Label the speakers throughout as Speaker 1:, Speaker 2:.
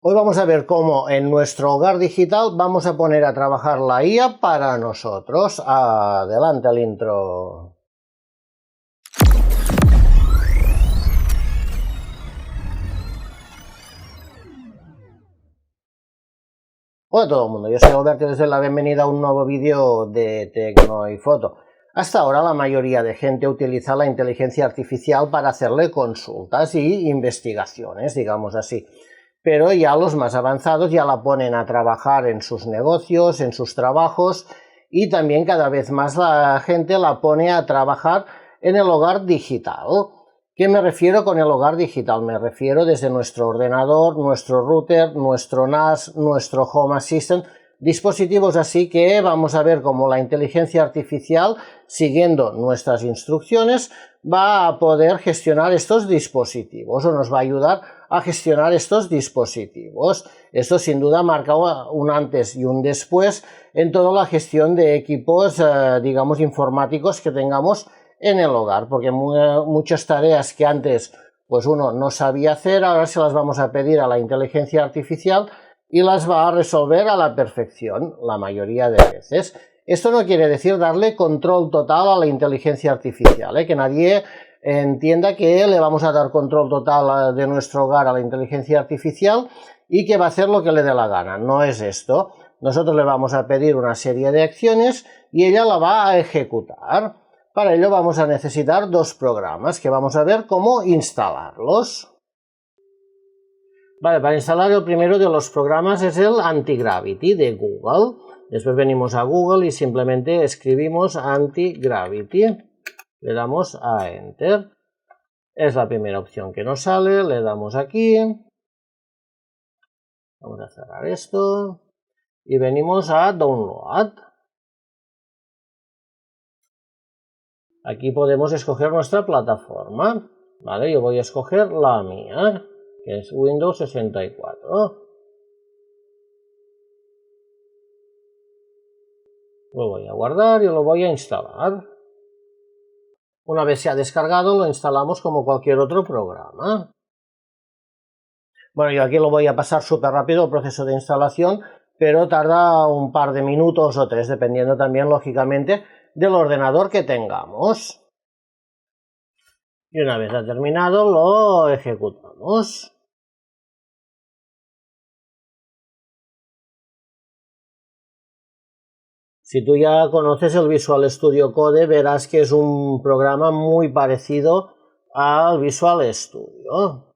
Speaker 1: Hoy vamos a ver cómo en nuestro hogar digital vamos a poner a trabajar la IA para nosotros. Adelante el intro. Hola a todo el mundo, yo soy Alberto y les doy la bienvenida a un nuevo vídeo de Tecno y Foto. Hasta ahora la mayoría de gente utiliza la inteligencia artificial para hacerle consultas y investigaciones, digamos así. Pero ya los más avanzados ya la ponen a trabajar en sus negocios, en sus trabajos, y también cada vez más la gente la pone a trabajar en el hogar digital. ¿Qué me refiero con el hogar digital? Me refiero desde nuestro ordenador, nuestro router, nuestro NAS, nuestro Home Assistant, dispositivos así que vamos a ver cómo la inteligencia artificial, siguiendo nuestras instrucciones, va a poder gestionar estos dispositivos o nos va a ayudar a gestionar estos dispositivos. Esto sin duda marca un antes y un después en toda la gestión de equipos, digamos, informáticos que tengamos en el hogar, porque muchas tareas que antes pues uno no sabía hacer, ahora se las vamos a pedir a la inteligencia artificial y las va a resolver a la perfección, la mayoría de veces. Esto no quiere decir darle control total a la inteligencia artificial, que nadie entienda que le vamos a dar control total de nuestro hogar a la inteligencia artificial y que va a hacer lo que le dé la gana. No es esto. Nosotros le vamos a pedir una serie de acciones y ella la va a ejecutar. Para ello vamos a necesitar dos programas que vamos a ver cómo instalarlos. Vale, para instalar el primero de los programas es el Anti-Gravity de Google. Después venimos a Google y simplemente escribimos Anti-Gravity. Le damos a Enter. Es la primera opción que nos sale. Le damos aquí. Vamos a cerrar esto. Y venimos a Download. Aquí podemos escoger nuestra plataforma. Vale, yo voy a escoger la mía, que es Windows 64. Lo voy a guardar y lo voy a instalar. Una vez se ha descargado, lo instalamos como cualquier otro programa. Bueno, yo aquí lo voy a pasar súper rápido el proceso de instalación, pero tarda un par de minutos o tres, dependiendo también, lógicamente, del ordenador que tengamos. Y una vez ha terminado, lo ejecutamos. Si tú ya conoces el Visual Studio Code, verás que es un programa muy parecido al Visual Studio.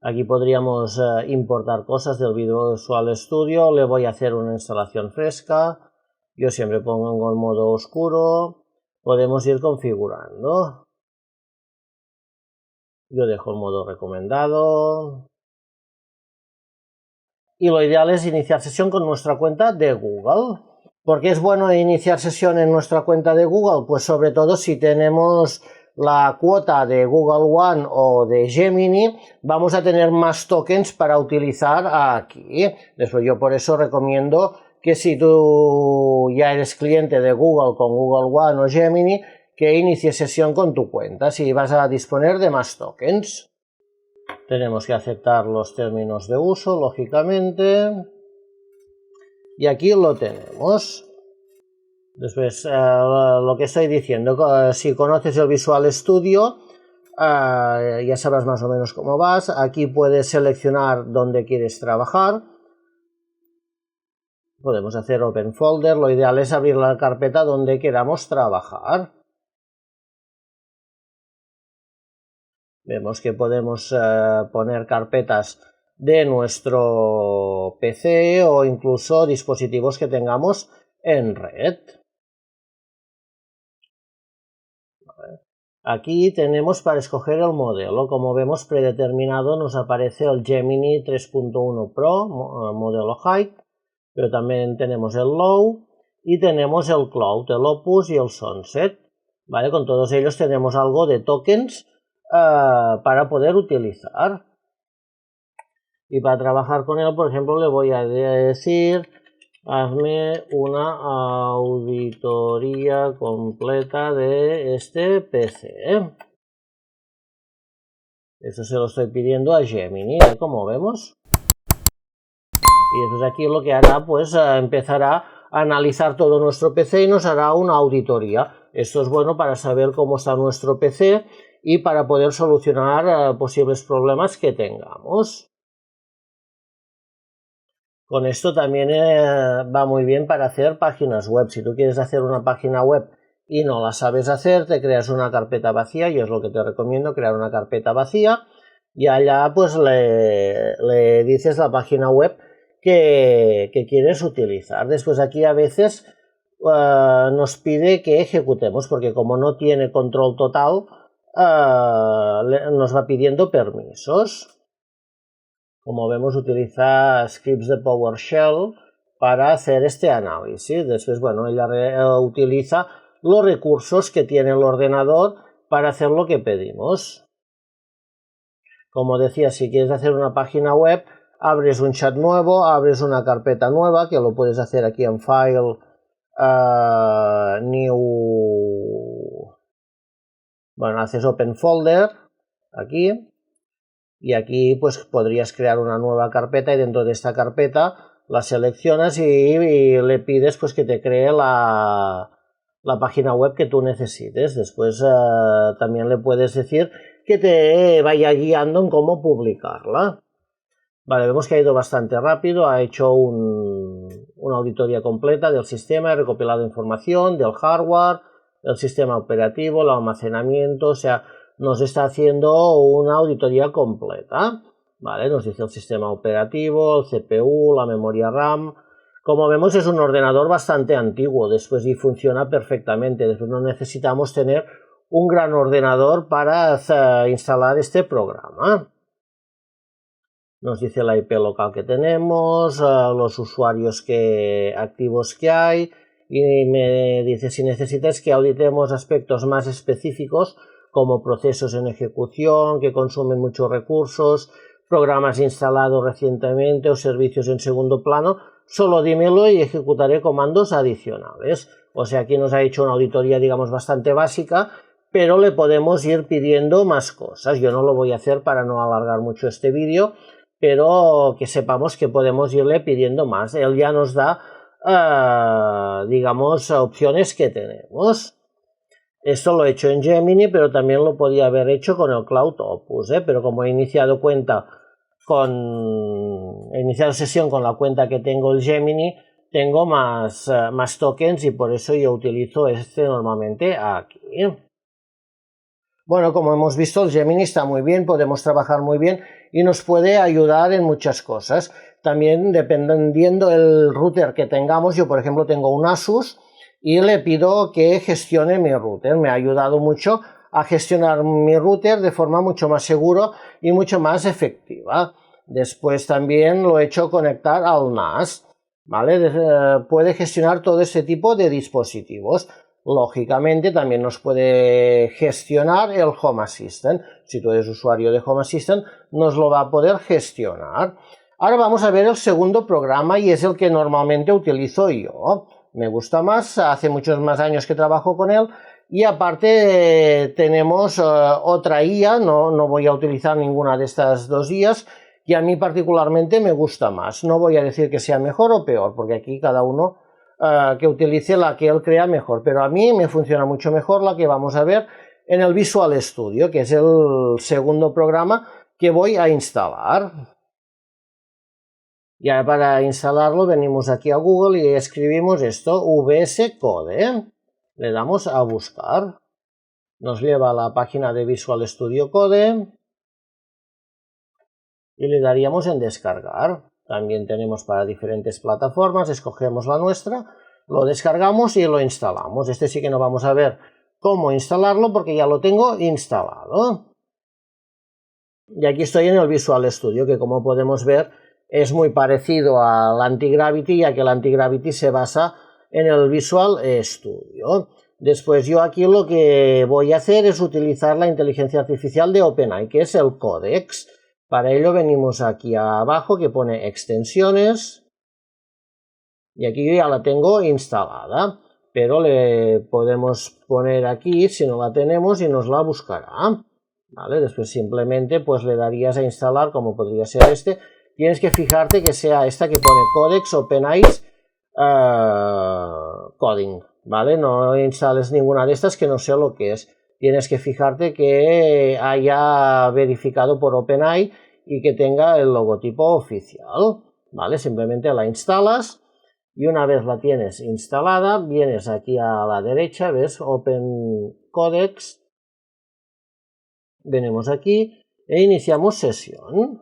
Speaker 1: Aquí podríamos importar cosas del Visual Studio. Le voy a hacer una instalación fresca. Yo siempre pongo en modo oscuro. Podemos ir configurando. Yo dejo el modo recomendado. Y lo ideal es iniciar sesión con nuestra cuenta de Google. ¿Por qué es bueno iniciar sesión en nuestra cuenta de Google? Pues sobre todo si tenemos la cuota de Google One o de Gemini, vamos a tener más tokens para utilizar aquí. Después yo por eso recomiendo que si tú ya eres cliente de Google con Google One o Gemini, que inicies sesión con tu cuenta, si vas a disponer de más tokens. Tenemos que aceptar los términos de uso, lógicamente. Y aquí lo tenemos. Después, lo que estoy diciendo, si conoces el Visual Studio, ya sabrás más o menos cómo vas. Aquí puedes seleccionar dónde quieres trabajar. Podemos hacer Open Folder. Lo ideal es abrir la carpeta donde queramos trabajar. Vemos que podemos poner carpetas de nuestro PC o incluso dispositivos que tengamos en red. Aquí tenemos para escoger el modelo. Como vemos predeterminado nos aparece el Gemini 3.1 Pro, modelo High, pero también tenemos el Low y tenemos el Cloud, el Opus y el Sunset. ¿Vale? Con todos ellos tenemos algo de tokens para poder utilizar. Y para trabajar con él, por ejemplo, le voy a decir: hazme una auditoría completa de este PC. Eso se lo estoy pidiendo a Gemini, como vemos. Y después aquí lo que hará, pues empezará a analizar todo nuestro PC y nos hará una auditoría. Esto es bueno para saber cómo está nuestro PC y para poder solucionar posibles problemas que tengamos. Con esto también va muy bien para hacer páginas web. Si tú quieres hacer una página web y no la sabes hacer, te creas una carpeta vacía, y es lo que te recomiendo, crear una carpeta vacía, y allá pues le dices la página web que quieres utilizar. Después aquí a veces nos pide que ejecutemos, porque como no tiene control total, nos va pidiendo permisos. Como vemos, utiliza scripts de PowerShell para hacer este análisis. Después, bueno, ella utiliza los recursos que tiene el ordenador para hacer lo que pedimos. Como decía, si quieres hacer una página web, abres un chat nuevo, abres una carpeta nueva, que lo puedes hacer aquí en File, New, bueno, haces Open Folder, aquí, y aquí pues podrías crear una nueva carpeta, y dentro de esta carpeta la seleccionas y le pides pues que te cree la página web que tú necesites. Después también le puedes decir que te vaya guiando en cómo publicarla. Vale, vemos que ha ido bastante rápido, ha hecho una auditoría completa del sistema, ha recopilado información del hardware, el sistema operativo, el almacenamiento, o sea, nos está haciendo una auditoría completa. Vale, nos dice el sistema operativo, el CPU, la memoria RAM. Como vemos, es un ordenador bastante antiguo, después y funciona perfectamente. Después no necesitamos tener un gran ordenador para instalar este programa. Nos dice la IP local que tenemos, los usuarios activos que hay, y me dice si necesitas que auditemos aspectos más específicos como procesos en ejecución que consumen muchos recursos, programas instalados recientemente o servicios en segundo plano, solo dímelo y ejecutaré comandos adicionales. O sea, aquí nos ha hecho una auditoría, digamos, bastante básica, pero le podemos ir pidiendo más cosas. Yo no lo voy a hacer para no alargar mucho este vídeo, pero que sepamos que podemos irle pidiendo más. Él ya nos da, digamos, opciones que tenemos. Esto lo he hecho en Gemini, pero también lo podía haber hecho con el Cloud Opus, pero como he iniciado sesión con la cuenta que tengo el Gemini, tengo más tokens, y por eso yo utilizo este normalmente aquí. Bueno, como hemos visto, el Gemini está muy bien, podemos trabajar muy bien y nos puede ayudar en muchas cosas. También dependiendo del router que tengamos, yo por ejemplo tengo un Asus y le pido que gestione mi router. Me ha ayudado mucho a gestionar mi router de forma mucho más segura y mucho más efectiva. Después también lo he hecho conectar al NAS, ¿vale? Puede gestionar todo este tipo de dispositivos. Lógicamente también nos puede gestionar el Home Assistant. Si tú eres usuario de Home Assistant, nos lo va a poder gestionar. Ahora vamos a ver el segundo programa, y es el que normalmente utilizo yo. Me gusta más, hace muchos más años que trabajo con él, y aparte tenemos otra IA, no voy a utilizar ninguna de estas dos IAs, que a mí particularmente me gusta más. No voy a decir que sea mejor o peor, porque aquí cada uno que utilice la que él crea mejor, pero a mí me funciona mucho mejor la que vamos a ver en el Visual Studio, que es el segundo programa que voy a instalar. Ya para instalarlo venimos aquí a Google y escribimos esto, VS Code. Le damos a buscar. Nos lleva a la página de Visual Studio Code y le daríamos en descargar. También tenemos para diferentes plataformas, escogemos la nuestra, lo descargamos y lo instalamos. Este sí que no vamos a ver cómo instalarlo porque ya lo tengo instalado. Y aquí estoy en el Visual Studio, que como podemos ver es muy parecido al Antigravity, ya que el Antigravity se basa en el Visual Studio. Después yo aquí lo que voy a hacer es utilizar la inteligencia artificial de OpenAI, que es el Codex. Para ello venimos aquí abajo que pone extensiones, y aquí yo ya la tengo instalada, pero le podemos poner aquí si no la tenemos y nos la buscará. ¿vale? Después simplemente pues le darías a instalar, como podría ser este. Tienes que fijarte que sea esta que pone Codex OpenICE Coding, ¿vale? No instales ninguna de estas que no sé lo que es. Tienes que fijarte que haya verificado por OpenAI y que tenga el logotipo oficial, ¿vale? Simplemente la instalas y una vez la tienes instalada, vienes aquí a la derecha, ves Open Codex, venimos aquí e iniciamos sesión.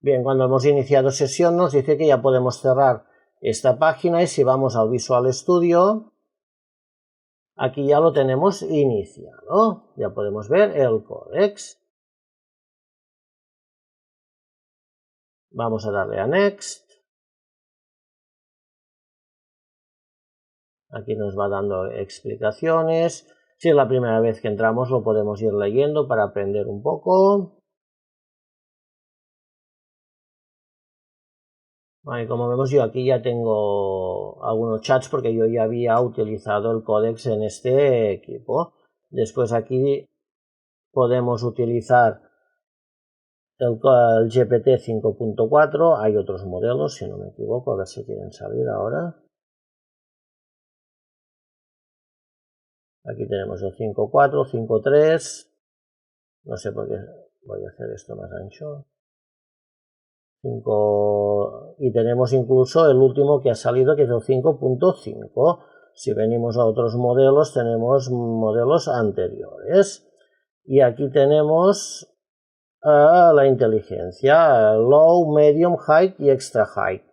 Speaker 1: Bien, cuando hemos iniciado sesión nos dice que ya podemos cerrar esta página y si vamos al Visual Studio, aquí ya lo tenemos iniciado. Ya podemos ver el códex. Vamos a darle a Next. Aquí nos va dando explicaciones. Si es la primera vez que entramos lo podemos ir leyendo para aprender un poco. Vale, como vemos yo aquí ya tengo algunos chats porque yo ya había utilizado el códex en este equipo. Después aquí podemos utilizar el GPT 5.4, hay otros modelos si no me equivoco, a ver si quieren salir ahora. Aquí tenemos el 5.4, 5.3, no sé por qué voy a hacer esto más ancho. 5, y tenemos incluso el último que ha salido, que es el 5.5. Si venimos a otros modelos, tenemos modelos anteriores. Y aquí tenemos la inteligencia, low, medium, high y extra high.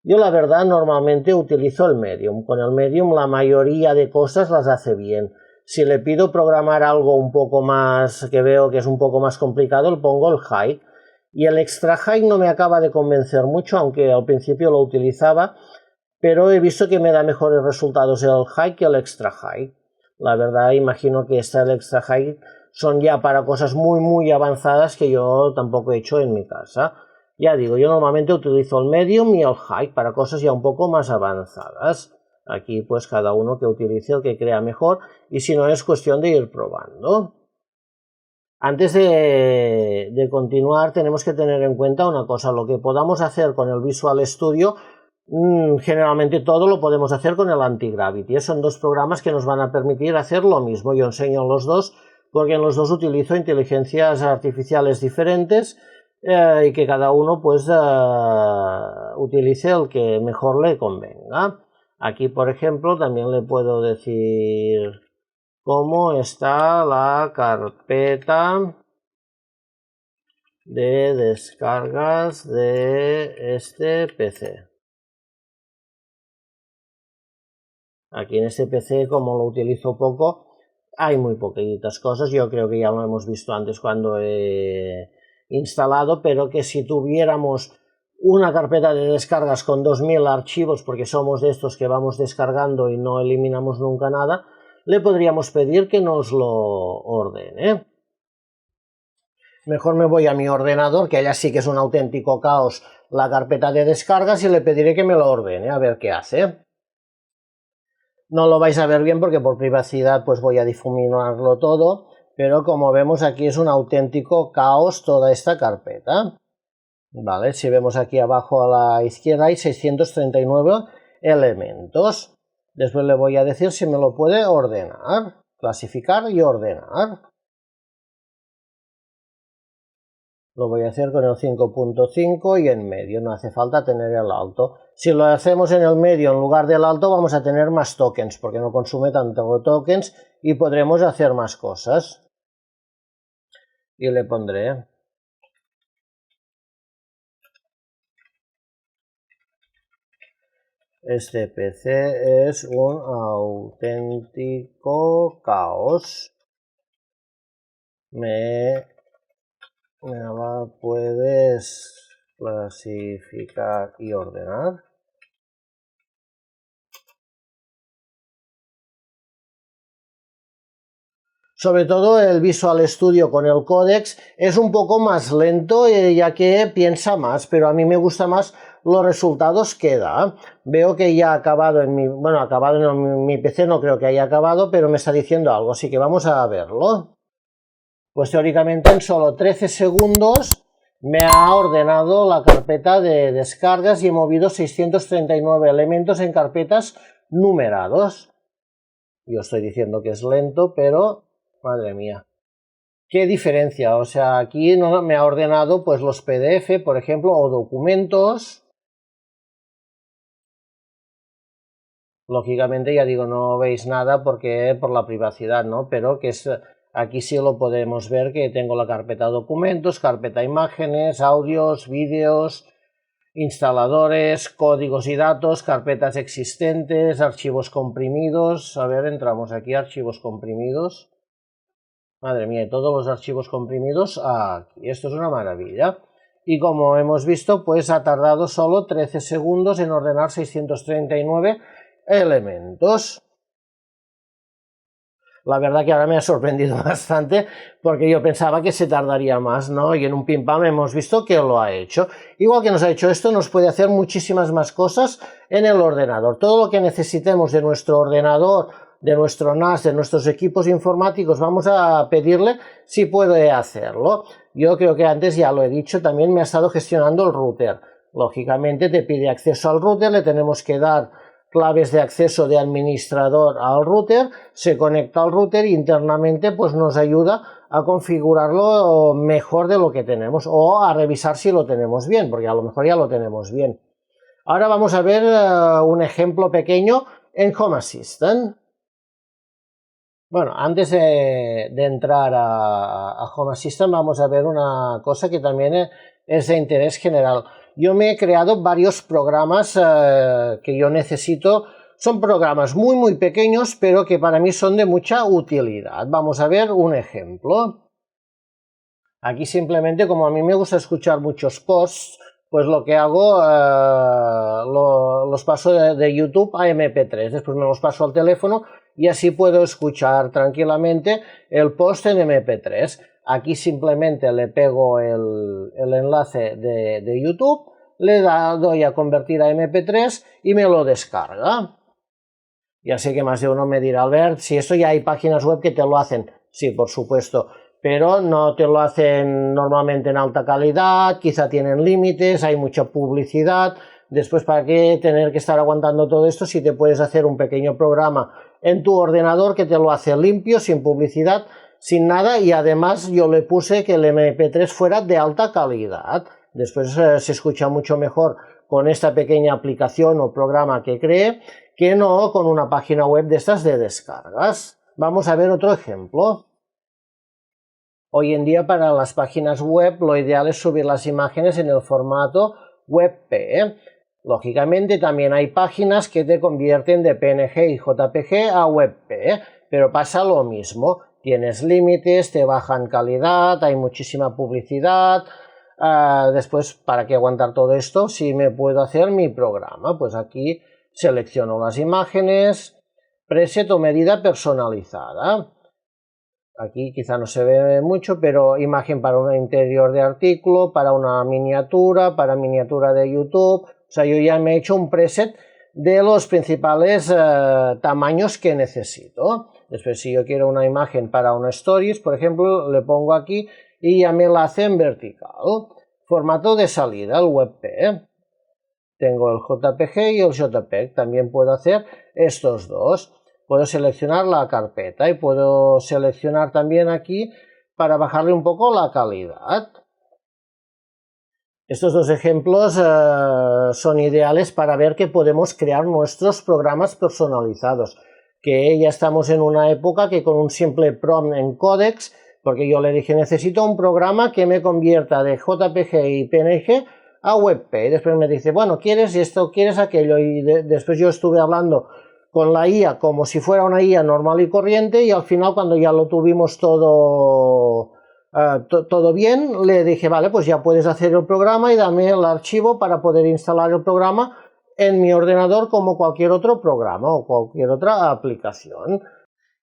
Speaker 1: Yo la verdad normalmente utilizo el medium. Con el medium la mayoría de cosas las hace bien. Si le pido programar algo un poco más, que veo que es un poco más complicado, le pongo el high. Y el extra high no me acaba de convencer mucho, aunque al principio lo utilizaba, pero he visto que me da mejores resultados el high que el extra high. La verdad, imagino que el extra high son ya para cosas muy avanzadas que yo tampoco he hecho en mi casa. Ya digo, yo normalmente utilizo el medium y el high para cosas ya un poco más avanzadas. Aquí pues cada uno que utilice el que crea mejor y si no es cuestión de ir probando. Antes de continuar tenemos que tener en cuenta una cosa, lo que podamos hacer con el Visual Studio, generalmente todo lo podemos hacer con el Anti-Gravity. Son dos programas que nos van a permitir hacer lo mismo. Yo enseño los dos porque en los dos utilizo inteligencias artificiales diferentes y que cada uno pues utilice el que mejor le convenga. Aquí, por ejemplo, también le puedo decir cómo está la carpeta de descargas de este PC. Aquí en este PC, como lo utilizo poco, hay muy poquitas cosas. Yo creo que ya lo hemos visto antes cuando he instalado, pero que si tuviéramos una carpeta de descargas con 2000 archivos, porque somos de estos que vamos descargando y no eliminamos nunca nada, le podríamos pedir que nos lo ordene. Mejor me voy a mi ordenador, que allá sí que es un auténtico caos la carpeta de descargas, y le pediré que me lo ordene, a ver qué hace. No lo vais a ver bien porque por privacidad pues voy a difuminarlo todo, pero como vemos aquí es un auténtico caos toda esta carpeta. Vale, si vemos aquí abajo a la izquierda hay 639 elementos. Después le voy a decir si me lo puede ordenar, clasificar y ordenar. Lo voy a hacer con el 5.5 y en medio, no hace falta tener el alto. Si lo hacemos en el medio en lugar del alto vamos a tener más tokens, porque no consume tanto tokens y podremos hacer más cosas. Y le pondré este PC es un auténtico caos. ¿Me la puedes clasificar y ordenar? Sobre todo el Visual Studio con el Codex es un poco más lento, ya que piensa más, pero a mí me gusta más los resultados que da. Veo que ya ha acabado en mi... Bueno, acabado en mi PC no creo que haya acabado, pero me está diciendo algo, así que vamos a verlo. Pues teóricamente en solo 13 segundos me ha ordenado la carpeta de descargas y he movido 639 elementos en carpetas numerados. Yo estoy diciendo que es lento, pero... Madre mía. ¿Qué diferencia? O sea, aquí no me ha ordenado pues los PDF, por ejemplo, o documentos. Lógicamente, ya digo, no veis nada porque por la privacidad, ¿no? Pero que es aquí sí lo podemos ver, que tengo la carpeta documentos, carpeta imágenes, audios, vídeos, instaladores, códigos y datos, carpetas existentes, archivos comprimidos. A ver, entramos aquí, archivos comprimidos. Madre mía, todos los archivos comprimidos aquí. Esto es una maravilla. Y como hemos visto, pues ha tardado solo 13 segundos en ordenar 639 elementos. La verdad que ahora me ha sorprendido bastante porque yo pensaba que se tardaría más, ¿no? Y en un pim pam hemos visto que lo ha hecho. Igual que nos ha hecho esto, nos puede hacer muchísimas más cosas en el ordenador. Todo lo que necesitemos de nuestro ordenador, de nuestro NAS, de nuestros equipos informáticos, vamos a pedirle si puede hacerlo. Yo creo que antes ya lo he dicho, también me ha estado gestionando el router. Lógicamente te pide acceso al router, le tenemos que dar claves de acceso de administrador al router, se conecta al router y internamente pues nos ayuda a configurarlo mejor de lo que tenemos o a revisar si lo tenemos bien, porque a lo mejor ya lo tenemos bien. Ahora vamos a ver un ejemplo pequeño en Home Assistant. Bueno, antes de entrar a Home Assistant vamos a ver una cosa que también es de interés general. Yo me he creado varios programas que yo necesito. Son programas muy pequeños, pero que para mí son de mucha utilidad. Vamos a ver un ejemplo. Aquí simplemente, como a mí me gusta escuchar muchos posts, pues lo que hago, los paso de YouTube a MP3, después me los paso al teléfono y así puedo escuchar tranquilamente el post en MP3. Aquí simplemente le pego el enlace de YouTube, le doy a convertir a MP3 y me lo descarga. Ya sé que más de uno me dirá, Albert, si esto ya hay páginas web que te lo hacen. Sí, por supuesto, pero no te lo hacen normalmente en alta calidad, quizá tienen límites, hay mucha publicidad. Después, ¿para qué tener que estar aguantando todo esto si te puedes hacer un pequeño programa en tu ordenador que te lo hace limpio, sin publicidad, sin nada? Y además yo le puse que el MP3 fuera de alta calidad. Después se escucha mucho mejor con esta pequeña aplicación o programa que cree que no con una página web de estas de descargas. Vamos a ver otro ejemplo. Hoy en día para las páginas web lo ideal es subir las imágenes en el formato WebP. Lógicamente también hay páginas que te convierten de PNG y JPG a WebP, pero pasa lo mismo. Tienes límites, te bajan calidad, hay muchísima publicidad. Después, ¿para qué aguantar todo esto? Si me puedo hacer mi programa, pues aquí selecciono las imágenes, preset o medida personalizada. Aquí quizá no se ve mucho, pero imagen para un interior de artículo, para una miniatura, para miniatura de YouTube. O sea, yo ya me he hecho un preset de los principales tamaños que necesito. Después, si yo quiero una imagen para una Stories, por ejemplo, le pongo aquí y ya me la hace en vertical. Formato de salida, el WebP. Tengo el JPG y el JPEG. También puedo hacer estos dos. Puedo seleccionar la carpeta y puedo seleccionar también aquí para bajarle un poco la calidad. Estos dos ejemplos son ideales para ver que podemos crear nuestros programas personalizados, que ya estamos en una época que con un simple prompt en Codex, porque yo le dije necesito un programa que me convierta de JPG y PNG a WebP, y después me dice, bueno, ¿quieres esto, quieres aquello? Y después yo estuve hablando con la IA como si fuera una IA normal y corriente, y al final cuando ya lo tuvimos todo bien, le dije, vale, pues ya puedes hacer el programa y dame el archivo para poder instalar el programa en mi ordenador como cualquier otro programa o cualquier otra aplicación.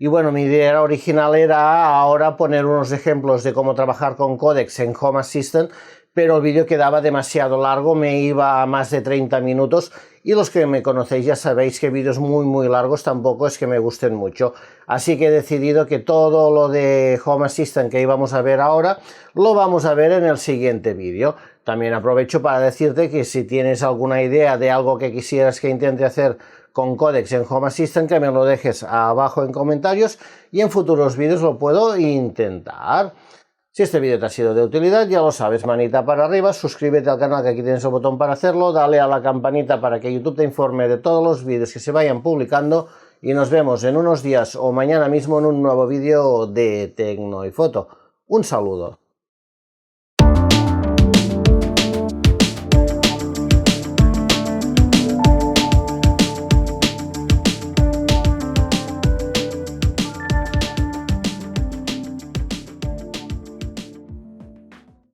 Speaker 1: Y bueno, mi idea original era ahora poner unos ejemplos de cómo trabajar con códecs en Home Assistant, pero el vídeo quedaba demasiado largo, me iba a más de 30 minutos y los que me conocéis ya sabéis que vídeos muy largos tampoco es que me gusten mucho. Así que he decidido que todo lo de Home Assistant que íbamos a ver ahora lo vamos a ver en el siguiente vídeo. También aprovecho para decirte que si tienes alguna idea de algo que quisieras que intente hacer con códecs en Home Assistant, que me lo dejes abajo en comentarios y en futuros vídeos lo puedo intentar. Si este vídeo te ha sido de utilidad, ya lo sabes, manita para arriba, suscríbete al canal, que aquí tienes el botón para hacerlo, dale a la campanita para que YouTube te informe de todos los vídeos que se vayan publicando y nos vemos en unos días o mañana mismo en un nuevo vídeo de Tecno y Foto. Un saludo.